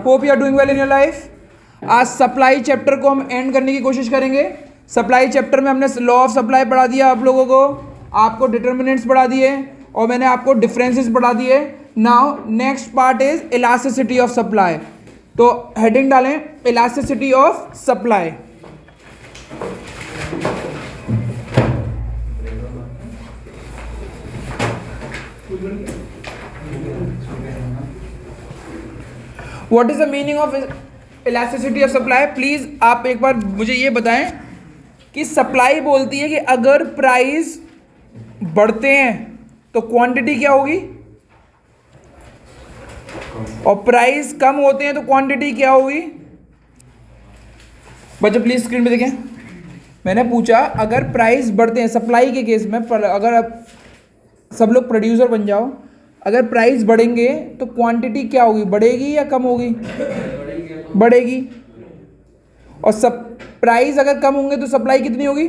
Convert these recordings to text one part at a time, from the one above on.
Hope you are doing well in your life. आज supply chapter को हम and करने की कोशिश करेंगे। सप्लाई चैप्टर में हमने लॉ ऑफ सप्लाई पढ़ा दिया आप लोगों को, आपको डिटर्मिनेंट्स पढ़ा दिए और मैंने आपको डिफरेंसेस पढ़ा दिए। Now next part is elasticity of supply. तो हेडिंग डालें elasticity of supply. What is the meaning of elasticity of supply? Please आप एक बार मुझे ये बताएं कि सप्लाई बोलती है कि अगर प्राइस बढ़ते हैं तो क्वांटिटी क्या होगी, और प्राइस कम होते हैं तो क्वांटिटी क्या होगी। बच्चों प्लीज स्क्रीन पे देखें। मैंने पूछा अगर प्राइस बढ़ते हैं सप्लाई के केस में, अगर आप सब लोग प्रोड्यूसर बन जाओ, अगर प्राइस बढ़ेंगे तो क्वांटिटी क्या होगी, बढ़ेगी या कम होगी? बढ़ेगी। और सब प्राइस अगर कम होंगे तो सप्लाई कितनी होगी?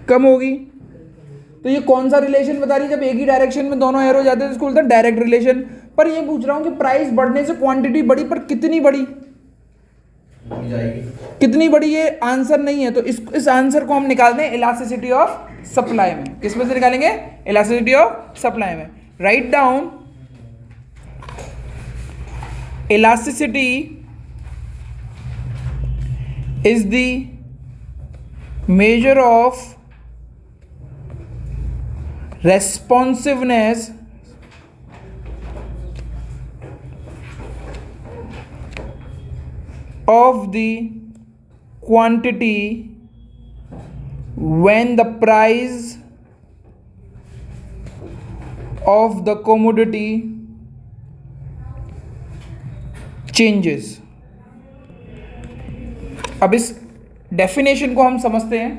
कम होगी। तो ये कौन सा रिलेशन बता रही है? जब एक ही डायरेक्शन में दोनों एरो जाते हैं तो इसको बोलते हैं डायरेक्ट रिलेशन। पर ये पूछ रहा हूं कि प्राइस बढ़ने से क्वांटिटी बढ़ी, पर कितनी बढ़ी, कितनी बड़ी, ये आंसर नहीं है। तो इस आंसर को हम निकालते हैं इलास्टिसिटी ऑफ सप्लाई में। किस में से निकालेंगे? इलास्टिसिटी ऑफ सप्लाई में। Write down elasticity is the measure of responsiveness of the quantity when the price of the commodity changes। अब इस डेफिनेशन को हम समझते हैं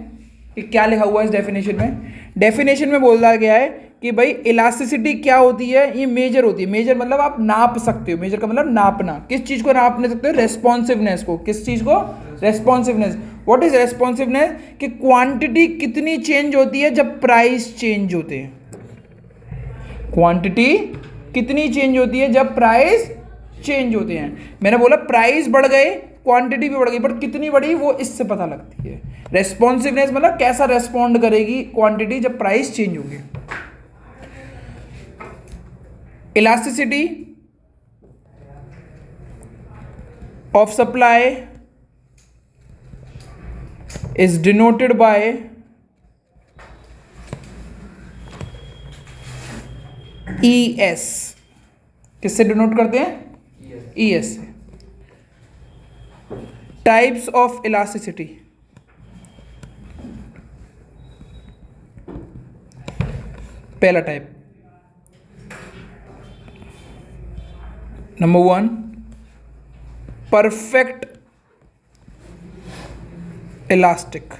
कि क्या लिखा हुआ है इस डेफिनेशन में। डेफिनेशन में बोला गया है कि भाई इलास्टिसिटी क्या होती है, ये मेजर होती है। मेजर मतलब आप नाप सकते हो, मेजर का मतलब नापना। किस चीज को नाप सकते हो? रेस्पॉन्सिवनेस को। किस चीज को? रेस्पॉन्सिवनेस। What is responsiveness? कि क्वांटिटी कितनी चेंज होती है जब प्राइस चेंज होते हैं। क्वांटिटी कितनी चेंज होती है जब प्राइस चेंज होते हैं। मैंने बोला प्राइस बढ़ गए, क्वांटिटी भी बढ़ गई, बट कितनी बढ़ी वो इससे पता लगती है। रेस्पॉन्सिवनेस मतलब कैसा रेस्पॉन्ड करेगी क्वांटिटी जब प्राइस चेंज होगी। Elasticity of supply is denoted by ES। किससे डिनोट करते हैं? ES से। Types of elasticity. पहला टाइप, नंबर 1 परफेक्ट इलास्टिक।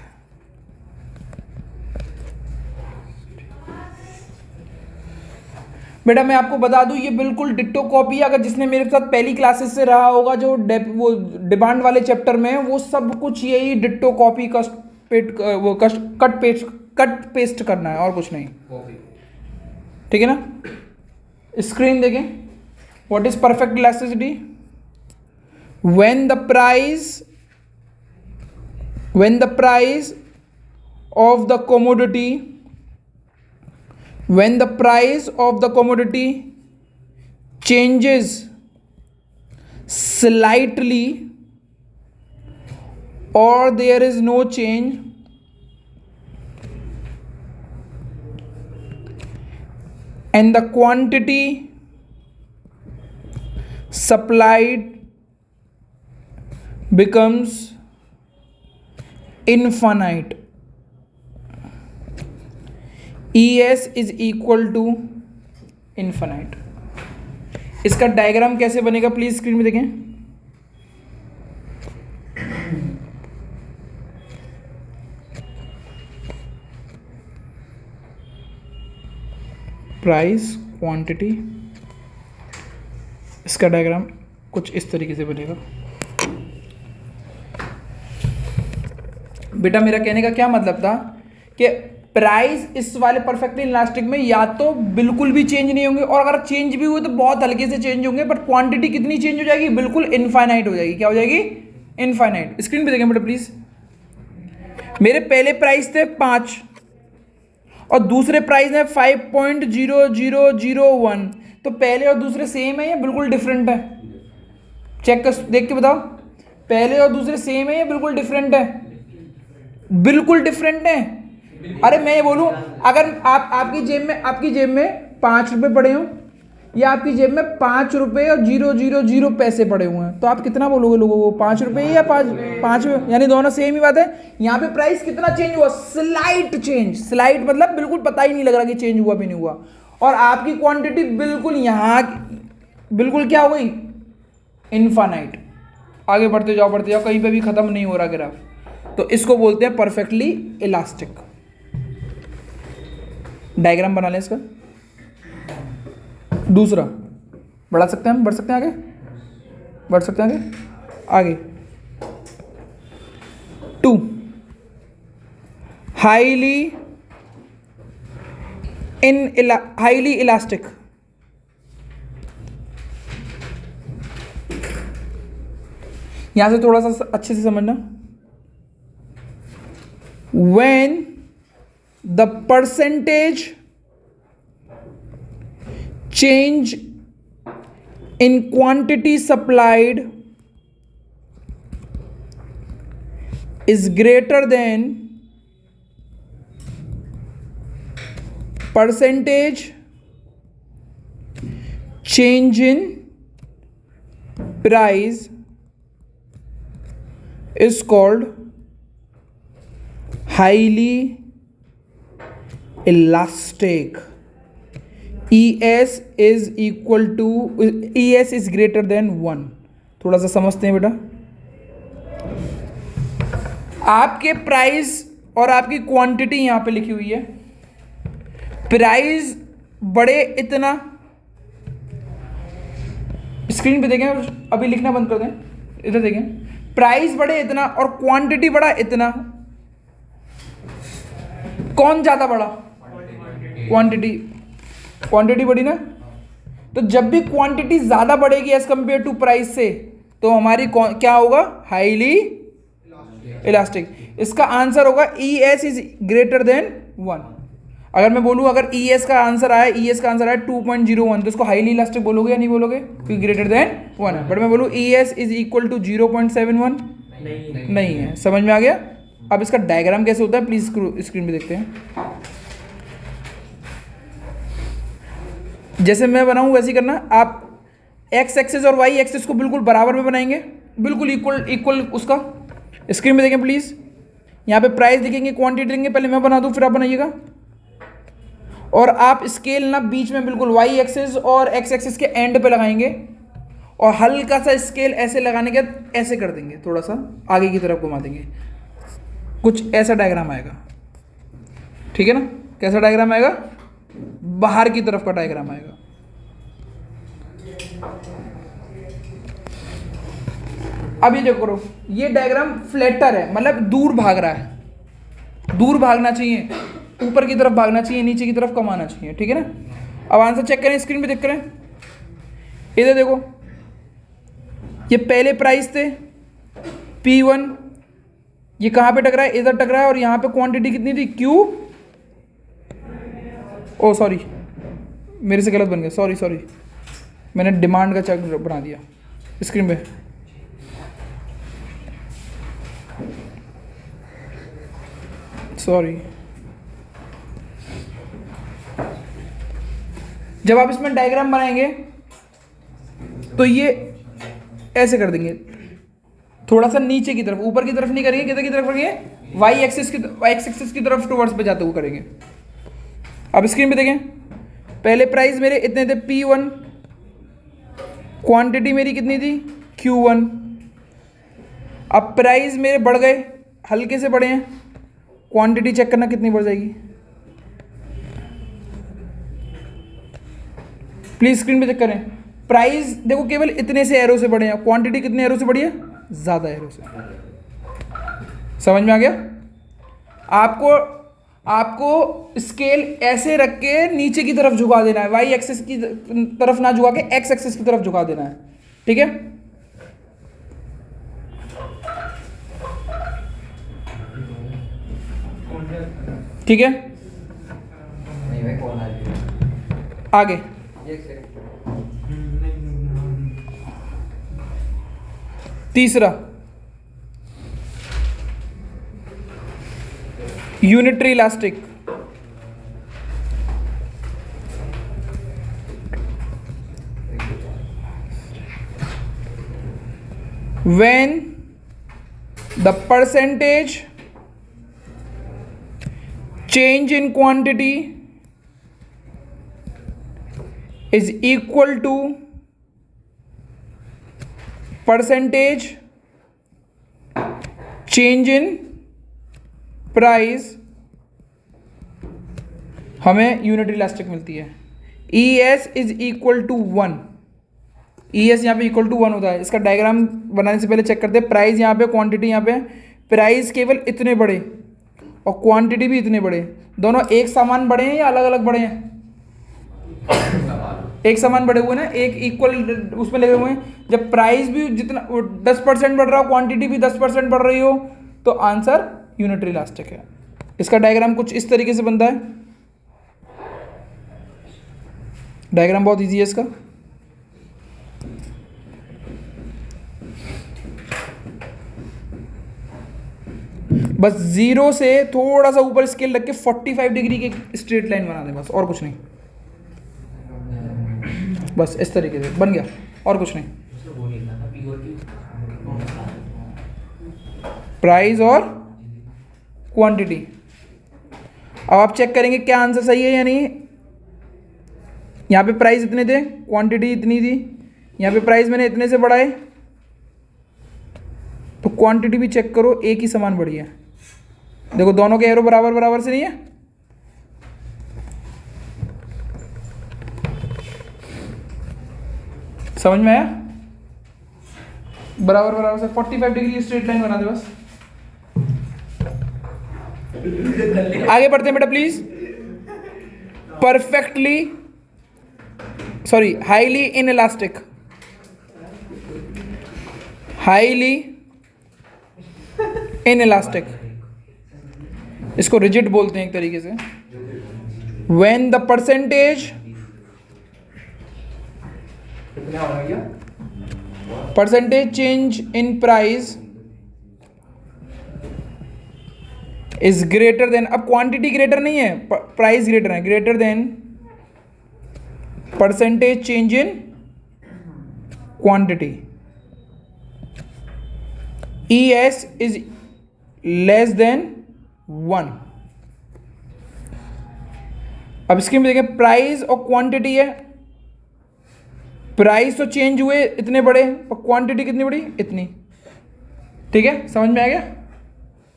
बेटा मैं आपको बता दूं ये बिल्कुल डिट्टो कॉपी है। अगर जिसने मेरे साथ पहली क्लासेस से रहा होगा, जो वो डिमांड वाले चैप्टर में, वो सब कुछ यही डिट्टो कॉपी कट पेस्ट करना है और कुछ नहीं। ठीक है ना? स्क्रीन देखें। What is perfect elasticity? When the price of the commodity when the price of the commodity changes slightly or there is no change and the quantity supplied becomes infinite, ES is equal to infinite. इसका diagram कैसे बनेगा please screen में देखें। Price, quantity, इसका diagram कुछ इस तरीके से बनेगा। बेटा मेरा कहने का क्या मतलब था कि प्राइस इस वाले परफेक्टली इलास्टिक में या तो बिल्कुल भी चेंज नहीं होंगे, और अगर चेंज भी हुए तो बहुत हल्के से चेंज होंगे, बट क्वांटिटी कितनी चेंज हो जाएगी, बिल्कुल इनफाइनाइट हो जाएगी। क्या हो जाएगी? इनफाइनाइट। स्क्रीन पे देखें बेटा प्लीज। मेरे पहले प्राइस थे 5 और दूसरे प्राइस है 5.0001, तो पहले और दूसरे सेम है या बिल्कुल डिफरेंट है? चेक कर देख के बताओ, पहले और दूसरे सेम है या बिल्कुल डिफरेंट है? बिल्कुल डिफरेंट है। अरे मैं ये बोलूं, अगर आपकी जेब में 5 रुपए पड़े हों या आपकी जेब में 5 रुपए और 000 पैसे पड़े हुए हैं, तो आप कितना बोलोगे लोगों को? 5 रुपए या 5, यानी दोनों सेम ही बात है। यहाँ पे प्राइस कितना चेंज हुआ? Slight change. स्लाइट मतलब बिल्कुल पता ही नहीं लग रहा कि चेंज हुआ भी नहीं हुआ। और आपकी क्वांटिटी बिल्कुल यहाँ बिल्कुल क्या हो गई? इनफाइनाइट। आगे बढ़ते जाओ कहीं पे भी खत्म नहीं हो रहा ग्राफ, तो इसको बोलते हैं परफेक्टली इलास्टिक। डायग्राम बना लें इसका। दूसरा बढ़ा सकते हैं हम, बढ़ सकते हैं आगे 2 हाईली इलास्टिक। यहां से थोड़ा सा अच्छे से समझना। when the percentage change in quantity supplied is greater than percentage change in price is called highly elastic. ES is greater than 1। थोड़ा सा समझते हैं बेटा। आपके प्राइस और आपकी क्वांटिटी यहां पे लिखी हुई है। प्राइस बढ़े इतना, स्क्रीन पे देखें, अभी लिखना बंद कर दें, इधर देखें। प्राइस बढ़े इतना और क्वांटिटी बढ़ा इतना, कौन ज्यादा बढ़ा? क्वांटिटी बढ़ी ना। तो जब भी क्वांटिटी ज्यादा बढ़ेगी एज कंपेयर टू प्राइस से, तो हमारी क्या होगा? Highly elastic. इसका आंसर होगा ES इज ग्रेटर देन 1। अगर मैं बोलूं, अगर ES का आंसर आया 2.01, तो इसको हाईली इलास्टिक बोलोगे या नहीं बोलोगे? क्योंकि ग्रेटर देन 1 है। बट मैं बोलूं ES इज इक्वल टू 0.71, नहीं है। समझ में आ गया? अब इसका डायग्राम कैसे होता है प्लीज स्क्रीन पे देखते हैं। जैसे मैं बनाऊं वैसे ही करना। आप x एक्सिस और y एक्सिस को बिल्कुल बराबर में बनाएंगे, बिल्कुल इक्वल उसका। स्क्रीन पे देखें प्लीज। यहाँ पे प्राइस लिखेंगे, क्वांटिटी लिखेंगे, पहले मैं बना दूं फिर आप बनाइएगा। और आप स्केल ना बीच में बिल्कुल y एक्सिस और x एक्सिस के एंड पे लगाएंगे, और हल्का सा स्केल ऐसे लगाने के बाद ऐसे कर देंगे, थोड़ा सा आगे की तरफ घुमा देंगे। कुछ ऐसा डायग्राम आएगा, ठीक है ना? कैसा डायग्राम आएगा? बाहर की तरफ का डायग्राम आएगा। अब ये देखो करो, ये डायग्राम फ्लैटर है, मतलब दूर भाग रहा है। दूर भागना चाहिए, ऊपर की तरफ भागना चाहिए, नीचे की तरफ कम आना चाहिए, ठीक है ना? अब आंसर चेक करें, स्क्रीन पे देख करें। इधर देखो, ये पहले प्राइस थे P1, ये कहाँ पे टकरा है? इधर टकरा है। और यहाँ पे क्वांटिटी कितनी थी? Q। ओ सॉरी, मेरे से गलत बन गया, सॉरी, मैंने डिमांड का चेक बना दिया स्क्रीन पे। सॉरी। जब आप इसमें डायग्राम बनाएंगे तो ये ऐसे कर देंगे, थोड़ा सा नीचे की तरफ, ऊपर की तरफ नहीं करेंगे। किधर की तरफ करेंगे? y एक्सिस की तरफ टुवर्ड्स पे जाते हुए करेंगे। अब स्क्रीन पे देखें, पहले प्राइस मेरे इतने थे P1, क्वांटिटी मेरी कितनी थी? Q1। अब प्राइस मेरे बढ़ गए, हल्के से बढ़े हैं, क्वांटिटी चेक करना कितनी बढ़ जाएगी प्लीज स्क्रीन पे चेक करें। प्राइस देखो केवल इतने से एरो से बढ़े हैं, क्वांटिटी कितने एरो से बढ़ी है? ज्यादा एरो से। समझ में आ गया? आपको आपको स्केल ऐसे रख के नीचे की तरफ झुका देना है, वाई एक्सिस की तरफ ना झुका के एक्स एक्सिस की तरफ झुका देना है, ठीक है। ठीक है, आगे तीसरा unitary elastic. when the percentage change in quantity is equal to percentage change in price, हमें यूनिटरी इलास्टिक मिलती है। E S is equal to 1, E S यहाँ पे इक्वल टू 1 होता है। इसका डायग्राम बनाने से पहले चेक करते हैं, प्राइस यहाँ पे, क्वांटिटी यहाँ पे। प्राइस केवल इतने बड़े और क्वांटिटी भी इतने बड़े, दोनों एक समान बड़े हैं या अलग अलग बड़े हैं? एक समान बड़े हुए ना, एक इक्वल उसमें लगे हुए हैं। जब प्राइस भी जितना 10% बढ़ रहा हो, क्वांटिटी भी 10% बढ़ रही हो, तो आंसर यूनिटरी इलास्टिक है। इसका डायग्राम कुछ इस तरीके से बनता है। डायग्राम बहुत इजी है इसका। बस जीरो से थोड़ा सा ऊपर स्केल रख के 45 डिग्री की स्ट्रेट लाइन बना दें, बस और कुछ नहीं। बस इस तरीके से बन गया, और कुछ नहीं। प्राइस और क्वांटिटी। अब आप चेक करेंगे क्या आंसर सही है या नहीं। यहाँ पे प्राइस इतने थे, क्वांटिटी इतनी थी, यहाँ पे प्राइस मैंने इतने से बढ़ाए, तो क्वांटिटी भी चेक करो, एक ही समान बढ़ी है। देखो दोनों के एरो बराबर बराबर से नहीं है। समझ में आया? बराबर बराबर से 45 डिग्री स्ट्रेट लाइन बना दे बस। आगे बढ़ते हैं बेटा please. Perfectly sorry highly inelastic, highly inelastic, इसको रिजिड बोलते हैं एक तरीके से। When the percentage change in price is greater than, अब क्वांटिटी ग्रेटर नहीं है, प्राइस ग्रेटर है, greater than percentage change in quantity, E S is less than 1। अब इसके में देखें, प्राइस और क्वांटिटी है। प्राइस तो चेंज हुए इतने बड़े और क्वांटिटी कितनी बड़ी, इतनी। ठीक है, समझ में आ गया?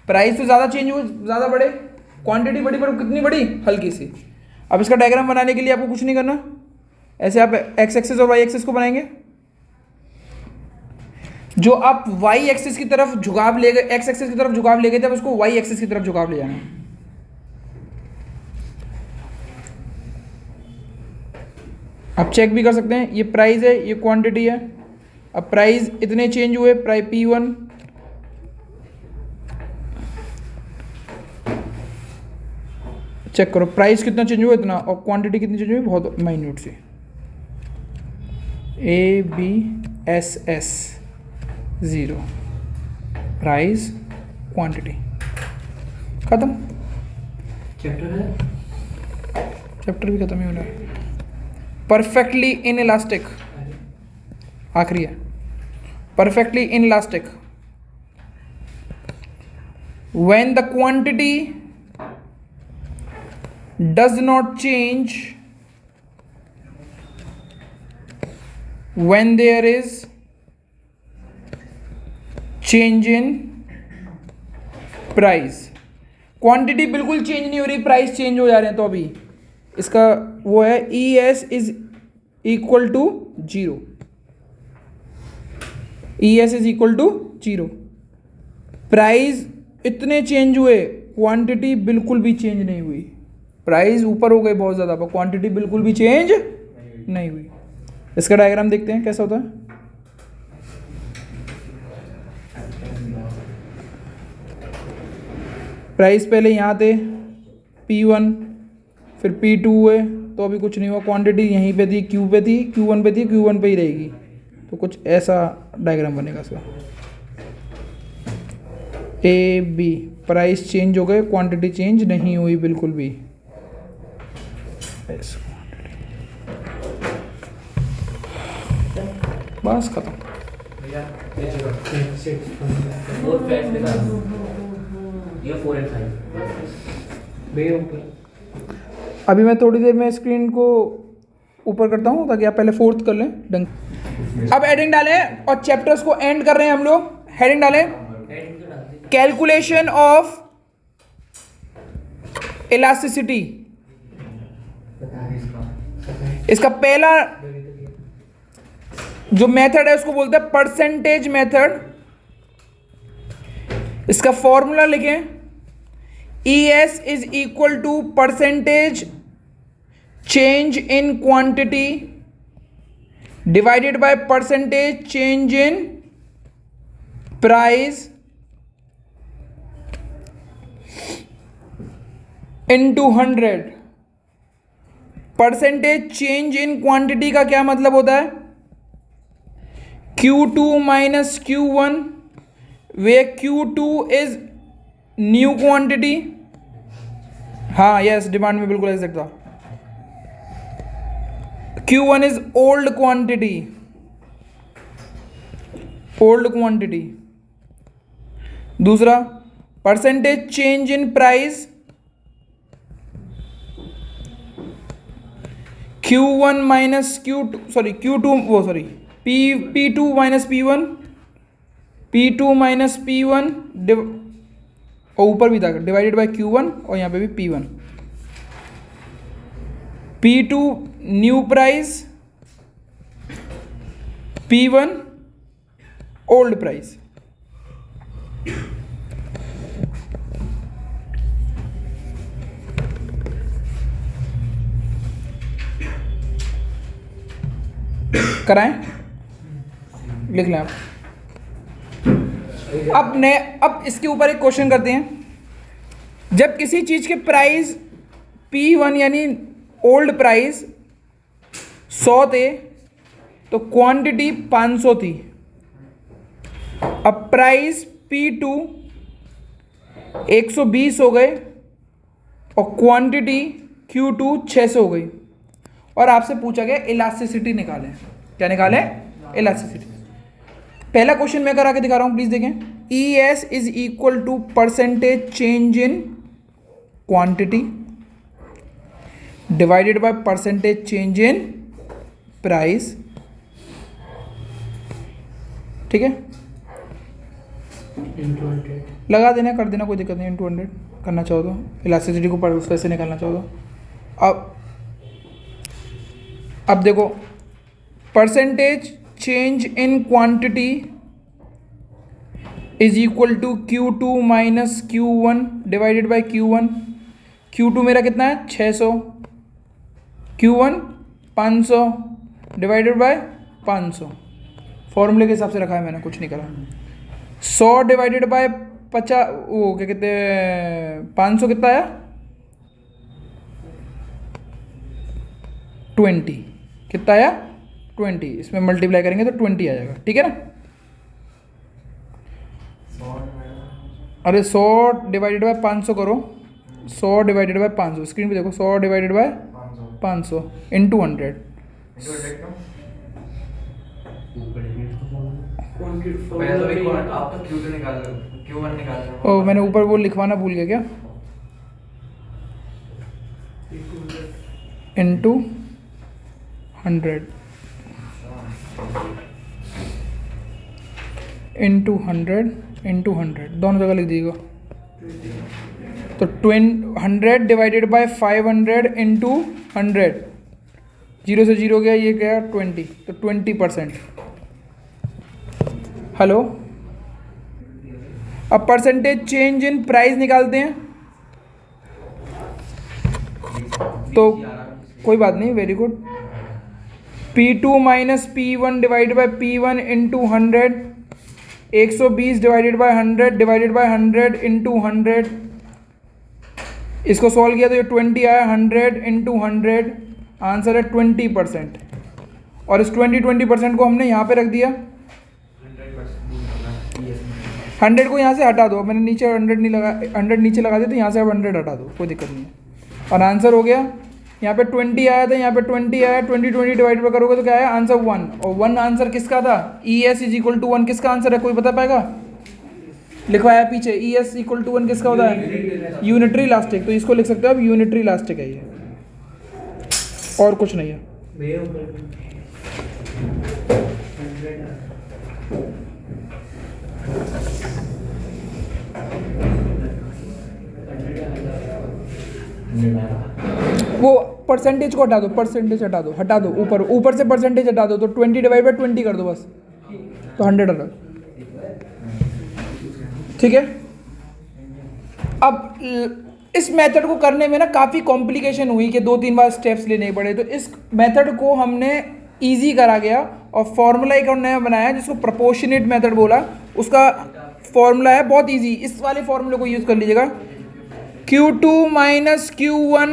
प्राइस तो ज़्यादा चेंज हुए, ज़्यादा बड़े, क्वांटिटी बड़ी बड़ी, कितनी बड़ी, हल्की सी। अब इसका डायग्राम बनाने के लिए आपको कुछ नहीं करना, ऐसे आप एक्स एक्सिस और वाई एक्सिस को बनाएंगे। जो आप वाई एक्सिस की तरफ झुकाव ले गए, एक्स एक्सिस की तरफ झुकाव ले गए थे, अब उसको वाई एक्सिस की तरफ झुकाव ले जाना। आप चेक भी कर सकते हैं, ये प्राइस है, ये क्वांटिटी है। अब प्राइस इतने चेंज हुए, प्राइस P1, चेक करो प्राइस कितना चेंज हुआ, इतना, और क्वांटिटी कितनी चेंज हुई, बहुत माइन्यूट सी। ABSS 0, प्राइस क्वांटिटी, खत्म। चैप्टर भी खत्म ही होना है। परफेक्टली इनइलास्टिक, आखिरी है। Perfectly inelastic, when the quantity does not change when there is change in price। Quantity बिल्कुल चेंज नहीं हो रही, प्राइस चेंज हो जा रहे हैं, तो अभी इसका वो है E S is equal to 0, E S is equal to 0। Price इतने चेंज हुए, क्वांटिटी बिल्कुल भी चेंज नहीं हुई। प्राइस ऊपर हो गई बहुत ज़्यादा पर क्वांटिटी बिल्कुल भी चेंज नहीं हुई। इसका डायग्राम देखते हैं कैसा होता है। प्राइस पहले यहाँ थे P1, फिर P2 हुए तो अभी कुछ नहीं हुआ, क्वांटिटी यहीं पे थी, Q पे थी, Q1 पे थी, Q1 पे ही रहेगी। तो कुछ ऐसा डायग्राम बनेगा इसका। ए बी प्राइस चेंज हो गए, क्वांटिटी चेंज नहीं हुई बिल्कुल भी। बस खत्म। अभी मैं थोड़ी देर में स्क्रीन को ऊपर करता हूँ ताकि आप पहले फोर्थ कर लें डंक। अब हेडिंग डालें और चैप्टर्स को एंड कर रहे हैं हम लोग। हेडिंग डालें कैलकुलेशन ऑफ इलास्टिसिटी। इसका पहला जो मेथड है उसको बोलते हैं परसेंटेज मेथड। इसका फॉर्मूला लिखें, ES is equal to percentage change in quantity divided by percentage change in price into 100। Percentage change in quantity का क्या मतलब होता है? Q2 minus Q1 where Q2 is new quantity. हाँ यस, डिमांड में बिल्कुल ऐसे सकता। Q1 is old quantity, old quantity. दूसरा percentage change in price, Q1 minus Q2 sorry Q2 वो sorry P2 minus P1, P2 minus P1 और ऊपर भी था डिवाइडेड बाय Q1 और यहाँ पे भी P1। P2 new price, P1 old price. कराएं, लिख लें आप। अब इसके ऊपर एक क्वेश्चन करते हैं। जब किसी चीज के प्राइस P1 यानी ओल्ड प्राइस 100 थे तो क्वांटिटी 500 थी। अब प्राइस P2 120 हो गए और क्वांटिटी Q2 600 हो गई और आपसे पूछा गया इलास्टिसिटी निकालें। क्या निकालें? इलास्टिसिटी। पहला क्वेश्चन मैं करा के दिखा रहा हूं, प्लीज देखें। ES is equal to percentage change in quantity divided by percentage change in price. ठीक है, लगा देना, कर देना, कोई दिक्कत नहीं। इंटू 100 करना चाहो तो, इलास्टिसिटी को उस वैसे निकालना चाहो तो। अब देखो, percentage change in quantity is equal to Q2 minus Q1 divided by Q1। Q2 मेरा कितना है? 600, Q1 500 डिवाइडेड बाय 500। फॉर्मूले के हिसाब से रखा है मैंने, कुछ नहीं करा। 100 डिवाइडेड बाय 50 वो क्या कहते हैं 500 कितना आया? 20। कितना आया? 20। इसमें मल्टीप्लाई करेंगे तो 20 आ जाएगा। ठीक है ना? अरे 100 डिवाइडेड बाय 500 करो, 100 डिवाइडेड बाय 500, स्क्रीन पे देखो, 100 डिवाइडेड बाय 500 इंटू 100। ओ मैंने ऊपर वो लिखवाना भूल गया क्या? इंटू 100 इंटू 100 इंटू 100 दोनों जगह लिख दीजिएगा। तो 100 डिवाइडेड बाय 500 इंटू 100, 0 से 0 गया, ये गया 20, तो 20%। हेलो, अब परसेंटेज चेंज इन प्राइस निकालते हैं। तो कोई बात नहीं, very good. P2 minus P1 divided by P1 into 100, 120 divided by 100 divided by 100 into 100। इसको सॉल्व किया तो ये 20 आया, 100 इंटू 100, आंसर है 20%। और इस 20% को हमने यहाँ पे रख दिया। 100 को यहाँ से हटा दो, मैंने नीचे 100 नहीं लगा, 100 नीचे लगा दिया तो यहाँ से अब 100 हटा दो, कोई दिक्कत नहीं है। और आंसर हो गया, यहाँ पे 20 आया था, यहाँ पे 20 आया, 20 डिवाइड पर करोगे तो क्या आया आंसर 1। और 1 आंसर किसका था? ES इज इक्वल टू 1 किसका आंसर है, कोई बता पाएगा? लिखवाया पीछे, ES इक्वल टू 1 किसका होता है? Unitary elastic. तो इसको लिख सकते हो अब, यूनिटरी इलास्टिक है ये, और कुछ नहीं है। वो परसेंटेज को हटा दो, परसेंटेज हटा दो ऊपर से परसेंटेज हटा दो, तो 20 डिवाइड बाई 20 कर दो बस, तो 100 अलग। ठीक है। अब इस मेथड को करने में ना काफ़ी कॉम्प्लिकेशन हुई कि 2-3 बार स्टेप्स लेने पड़े, तो इस मेथड को हमने इजी करा गया और फॉर्मूला एक और नया बनाया जिसको प्रोपोर्शनेट मेथड बोला। उसका फॉर्मूला है बहुत इजी, इस वाले फॉर्मूले को यूज़ कर लीजिएगा। Q2 minus Q1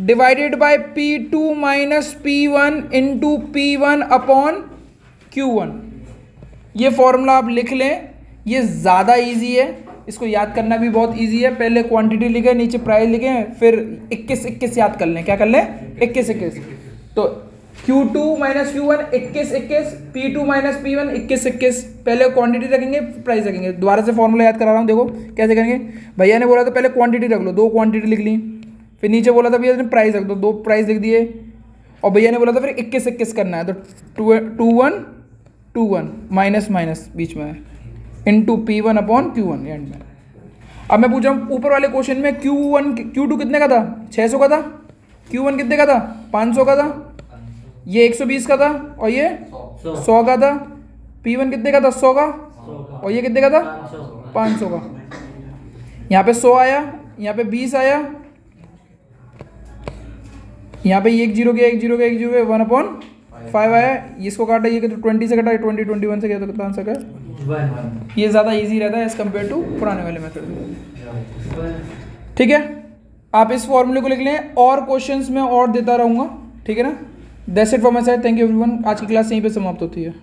divided by P2 minus P1 into P1 upon Q1। ये फॉर्मूला आप लिख लें, ये ज़्यादा इजी है, इसको याद करना भी बहुत इजी है। पहले क्वांटिटी लिखें, नीचे प्राइस लिखें, फिर 21 याद कर लें। क्या कर लें? 21। तो Q2 minus Q1 21, P2 minus P1 21। पहले क्वांटिटी रखेंगे, प्राइस रखेंगे। दोबारा से फॉर्मूला याद करा रहा हूँ, देखो कैसे करेंगे। भैया ने बोला था पहले क्वांटिटी रख लो, 2 क्वांटिटी लिख ली, फिर नीचे बोला था भैया ने प्राइस रख दो, 2 प्राइस लिख दिए, और भैया ने बोला था फिर 21 करना है, तो 2 1 माइनस माइनस बीच में है, into P1 upon Q1 and में। अब मैं पूछ रहा हूँ ऊपर वाले क्वेश्चन में Q2 कितने का था? 600 का था। Q1 कितने का था? 500 का था। ये 120 का था और ये 100 का था। P1 कितने का था? 100 का। और ये कितने का था? 500 का। यहाँ पे 100 आया, यहाँ पे 20 आया, यहाँ पे ये 1 0 गया 1/5 आया। इसको काटा, ये तो 20 से कटा, 21 से गया, तो कितना आंसर है? 1। ये ज़्यादा इजी रहता है एज़ कम्पेयर टू पुराने वाले मेथड। ठीक है, आप इस फॉर्मूले को लिख लें, और क्वेश्चंस में और देता रहूँगा। ठीक है ना। That's it for my side, thank you everyone. आज की क्लास यहीं पे समाप्त होती है।